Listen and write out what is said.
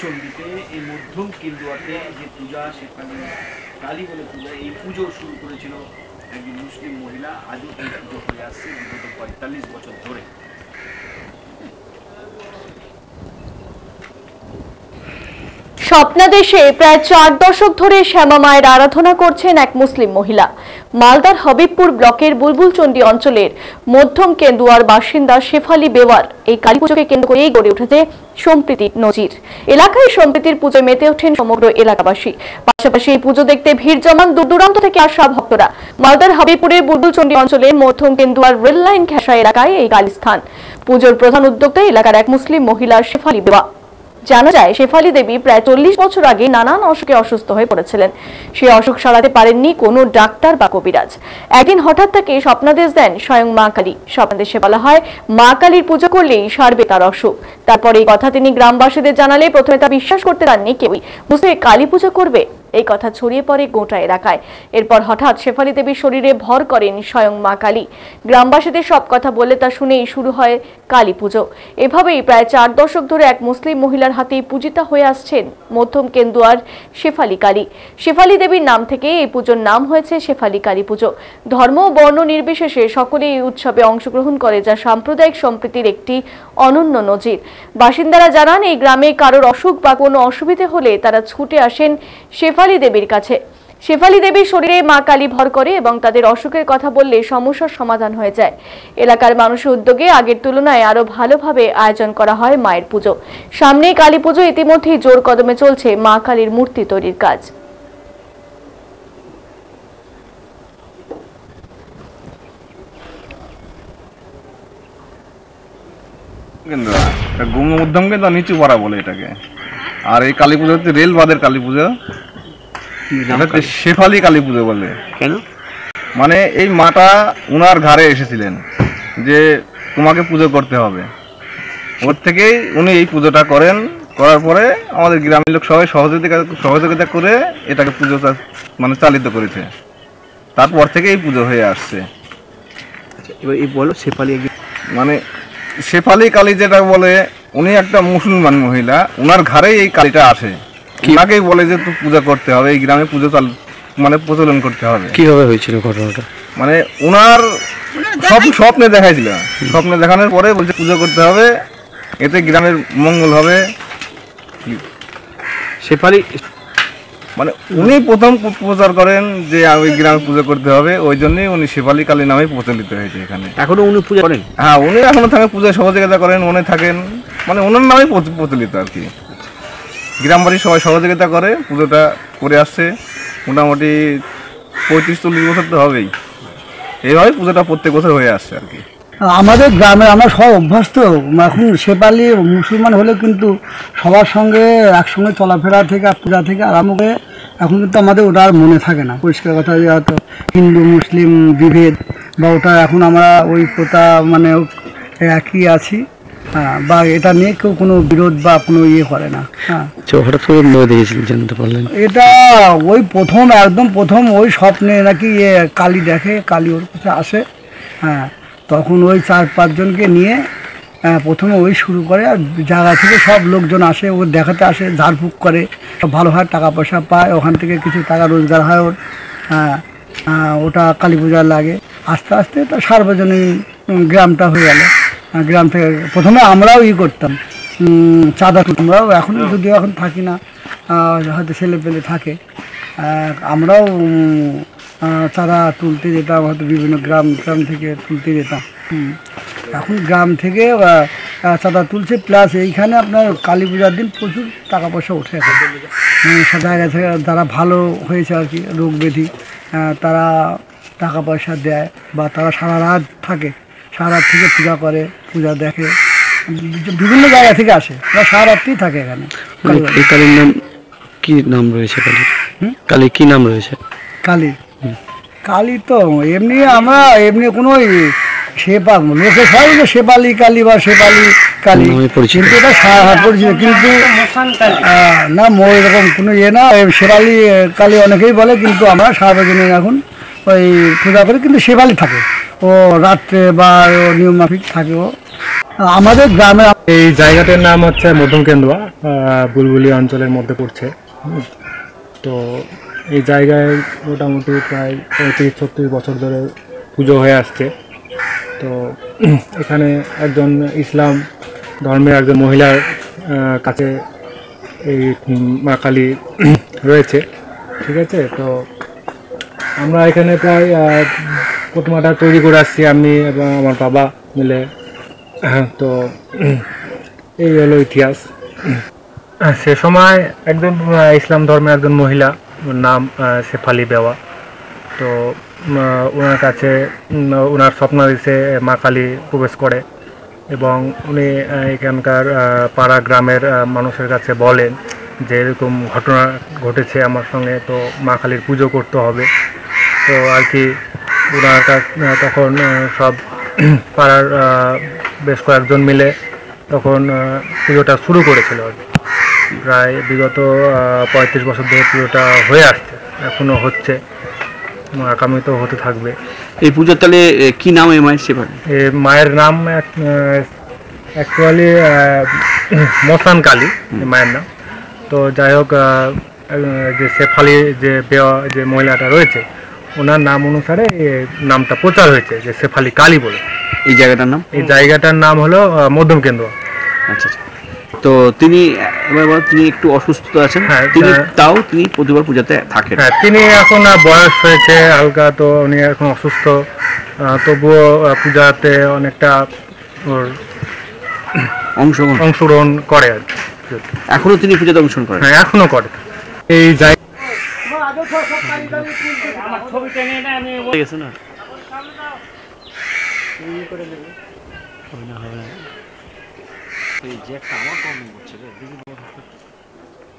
চণ্ডীতে এই মধ্যম কেন্দুয়াতে যে পূজা সেখানে কালী বলে পূজা, এই পুজো শুরু করেছিল একজন মুসলিম মহিলা। আজও এই পুজো হয়ে আসছে বিগত ৪৫ বছর ধরে। স্বপ্নাদেশে প্রায় ৪ দশক ধরে শ্যামা মায়ের আরাধনা করছেন এক মুসলিম মহিলা। মালদার হবিবপুর ব্লকের বুলবুলচন্ডী অঞ্চলের মধ্যম কেন্দুয়ার বাসিন্দা শেফালি বেওয়ার এই কালী পুজোকে কেন্দ্র করেই গড়ে উঠেছে সম্প্রীতির নজির। এলাকায় সম্প্রীতির পুজোয় মেতে ওঠেন সমগ্র এলাকাবাসী। পাশাপাশি এই পুজো দেখতে ভিড় জমান দূর দূরান্ত থেকে আসা ভক্তরা। মালদার হবিবপুরের বুলবুলচন্ডী অঞ্চলের মধ্যম কেন্দুয়ার রেল লাইন ঘেঁষা এলাকায় এই কালীস্থান। পুজোর প্রধান উদ্যোক্তা এলাকার এক মুসলিম মহিলা শেফালি বেওয়া। জানা যায় শেফালি দেবী প্রায় ৪০ বছর আগে নানান অসুখে অসুস্থ হয়ে পড়েছিলেন। সেই অসুখ সারাতে পারেননি কোনো ডাক্তার বা কবিরাজ। একদিন হঠাৎ তাকে স্বপ্নাদেশ দেন স্বয়ং মা কালী। স্বপ্নাদেশে বলা হয় মা কালীর পুজো করলেই সারবে তার অসুখ। তারপর এই কথা তিনি গ্রামবাসীদের জানালে প্রথমে তা বিশ্বাস করতে পারেননি কেউই। বুঝতে কালী পুজো করবে এই কথা ছড়িয়ে পড়ে গোটা এলাকায়। এরপর হঠাৎ শেফালি দেবীর শরীরে ভর করেন স্বয়ং মা কালী। গ্রামবাসীদের সব কথা বলে তা শুনেই শুরু হয় কালী পুজো। এভাবেই প্রায় ৪ দশক ধরে এক মুসলিম মহিলার হাতে পূজিতা হয়ে আসছেন মধ্যম কেন্দুয়ার শেফালি কালী। শেফালি দেবীর নাম থেকে এই পুজোর নাম হয়েছে শেফালি কালী পুজো। ধর্ম ও বর্ণ নির্বিশেষে সকলেই এই উৎসবে অংশগ্রহণ করে, যা সাম্প্রদায়িক সম্প্রীতির একটি অনন্য নজির। বাসিন্দারা জানান এই গ্রামে কারোর অসুখ বা কোনো অসুবিধে হলে তারা ছুটে আসেন শেফালি দেবীর কাছে। শেফালি দেবীর শরীরে মা কালী ভর করে এবং তাদের অসুখের কথা বললে সমস্যার সমাধান হয়ে যায়। এলাকার মানুষের উদ্যোগে আগের তুলনায় আরো ভালোভাবে আয়োজন করা হয় মায়ের পুজো। সামনেই কালী পুজো, ইতিমধ্যেই জোর কদমে চলছে মা কালীর মূর্তি তৈরির কাজ। মধ্যম কেন্দুয়া নিচু পাড়া বলে এটাকে। আর এই কালী পুজো হচ্ছে রেল বাদের কালী পুজো, শেফালি কালী পুজো বলে। কেন? মানে এই মাটা উনার ঘরে এসেছিলেন যে তোমাকে পুজো করতে হবে, ওর থেকেই উনি এই পুজোটা করেন। করার পরে আমাদের গ্রামের লোক সবাই সহযোগিতা করে এটাকে পুজো মানে চালিত করেছে। তারপর থেকে এই পুজো হয়ে আসছে। এবার এই বলো শেফালি মানে শেফালি কালী যেটা বলে, উনি একটা মুসলমান মহিলা, উনার ঘরেই এই কালীটা আসে। ওনাকেই বলে যে পূজা করতে হবে, এই গ্রামে পুজো মানে প্রচলন করতে হবে। কিভাবে হয়েছিল ঘটনাটা? মানে উনার স্বপ্নে দেখাইছিল, স্বপ্নে দেখানোর পরে বলছে পুজো করতে হবে, এতে গ্রামের মঙ্গল হবে। শেফালি মানে উনি প্রথম প্রচার করেন যে ওই গ্রামে পুজো করতে হবে, ওই জন্যই উনি শেফালি কালী নামে প্রচলিত হয়েছে এখানে। এখনো উনি পূজা করেন? হ্যাঁ, উনি এখনো থাকেন, পূজায় সহযোগিতা করেন, উনি থাকেন, মানে ওনার নামেই প্রচলিত আর কি। গ্রামবাসী সবাই সহযোগিতা করে পুজোটা করে আসছে। মোটামুটি 35-40 বছর তো হবেই। এইভাবে পুজোটা প্রত্যেক বছর হয়ে আসছে আর কি। আমাদের গ্রামে আমরা সব অভ্যস্ত। এখন সেপালি মুসলমান হলে কিন্তু সবার সঙ্গে একসঙ্গে চলাফেরা থেকে পূজা থেকে আরম্ভ করে এখন কিন্তু আমাদের ওটা আর মনে থাকে না। পরিষ্কার কথা, হয়তো হিন্দু মুসলিম বিভেদ বা ওটা এখন আমরা ওই প্রথা মানে একই আছি। হ্যাঁ, বা এটা নিয়ে কেউ কোনো বিরোধ বা কোনো ইয়ে করে না। হ্যাঁ, হঠাৎ করে মনে দেখেছিলেন, জানতে পারলেন? এটা ওই প্রথম একদম প্রথম ওই স্বপ্নে নাকি কালী দেখে, কালী ওর কাছে আসে। হ্যাঁ, তখন ওই 4-5 জনকে নিয়ে প্রথমে ওই শুরু করে। আর জায়গা থেকে সব লোকজন আসে, ও দেখাতে আসে, ঝাড়ফুঁক করে, ভালো হয়, টাকা পয়সা পায়, ওখান থেকে কিছু টাকা রোজগার হয় ওর। হ্যাঁ, ওটা কালী পূজার লাগে। আস্তে আস্তে তো সার্বজনীন গ্রামটা হয়ে গেল। গ্রাম থেকে প্রথমে আমরাও করতাম চাঁদা, আমরাও এখন যদিও এখন থাকি না, হয়তো ছেলে পেলে থাকে, আমরাও চাঁদা তুলতে যেতাম, হয়তো বিভিন্ন গ্রাম থেকে তুলতে যেতাম। এখন গ্রাম থেকে চাঁদা তুলছে, প্লাস এইখানে আপনার কালী পূজার দিন প্রচুর টাকা পয়সা ওঠে। এখন সব জায়গা থেকে যারা ভালো হয়েছে আর কি, রোগ ব্যাধি, তারা টাকা পয়সা দেয়, বা তারা সারা রাত থাকে, সারা রাত থেকে পূজা করে, পূজা দেখে, বিভিন্ন জায়গা থেকে আসে, ওরা সারা রাত্রি থাকে এখানে। এই কালীর নাম কি নাম রয়েছে? কালী কি নাম রয়েছে? কালী কালী তো এমনি আমরা এমনি কোনো লোকে সবাই শেফালি কালী বা শেফালি কালী, কিন্তু এটা পরিচিত, কিন্তু না এরকম কোনো না। শেফালি কালী অনেকেই বলে, কিন্তু আমরা সার্বজনীন এখন ওই পূজা করি। কিন্তু শেফালি থাকে, ও রাত্রে বা নিয়ম মাফিক থাকে, ও আমাদের গ্রামে এই জায়গাটার নাম হচ্ছে মধ্যম কেন্দুয়া, বুলবুলি অঞ্চলের মধ্যে পড়ছে। তো এই জায়গায় মোটামুটি প্রায় 35-36 বছর ধরে পুজো হয়ে আসছে। তো এখানে একজন ইসলাম ধর্মের একজন মহিলার কাছে এই মা কালী রয়েছে, ঠিক আছে। তো আমরা এখানে প্রায় প্রতিমাটা তৈরি করে আসছি আমি এবং আমার বাবা মিলে। তো এই হলো ইতিহাস। সে সময় একজন ইসলাম ধর্মের একজন মহিলা, নাম শেফালি বেওয়া। তো ওনার কাছে ওনার স্বপ্ন দিছে মা কালী প্রবেশ করে এবং উনি এখানকার পাড়া গ্রামের মানুষের কাছে বলেন যে এরকম ঘটনা ঘটেছে আমার সঙ্গে, তো মা কালীর পুজো করতে হবে। তো আর কি ওনার তখন সব পাড়ার বেশ কয়েকজন মিলে তখন পুজোটা শুরু করেছিল আর কি। প্রায় বিগত 35 বছর ধরে পুজোটা হয়ে আসছে, এখনও হচ্ছে, আগামীতেও হতে থাকবে। এই পুজোর তাহলে কি নাম এই মায়ের সেবা? মায়ের নাম অ্যাকচুয়ালি মসান কালী মায়ের নাম। তো যাই হোক, যে শেফালি যে মহিলাটা রয়েছে ওনার নাম অনুসারে নামটা প্রচার হয়েছে যে শেফালি কালী বলে। এই জায়গাটার নাম? এই জায়গাটার নাম হলো মধ্যম কেন্দুয়া। আচ্ছা আচ্ছা। তো তিনি তিনি একটু অসুস্থ আছেন? হ্যাঁ, তিনি প্রতিবার পূজাতে থাকেন? হ্যাঁ, তিনি এখন বয়স হয়েছে হালকা, তো উনি এখন অসুস্থ, তবুও পূজাতে অনেকটা ওর অংশগ্রহণ করে আর কি। এখনো তিনি পূজাতে অংশগ্রহণ করেন? হ্যাঁ, এখনো করে। এই জায়গা এই যে একটা আমার প্রবলেম হচ্ছে রে,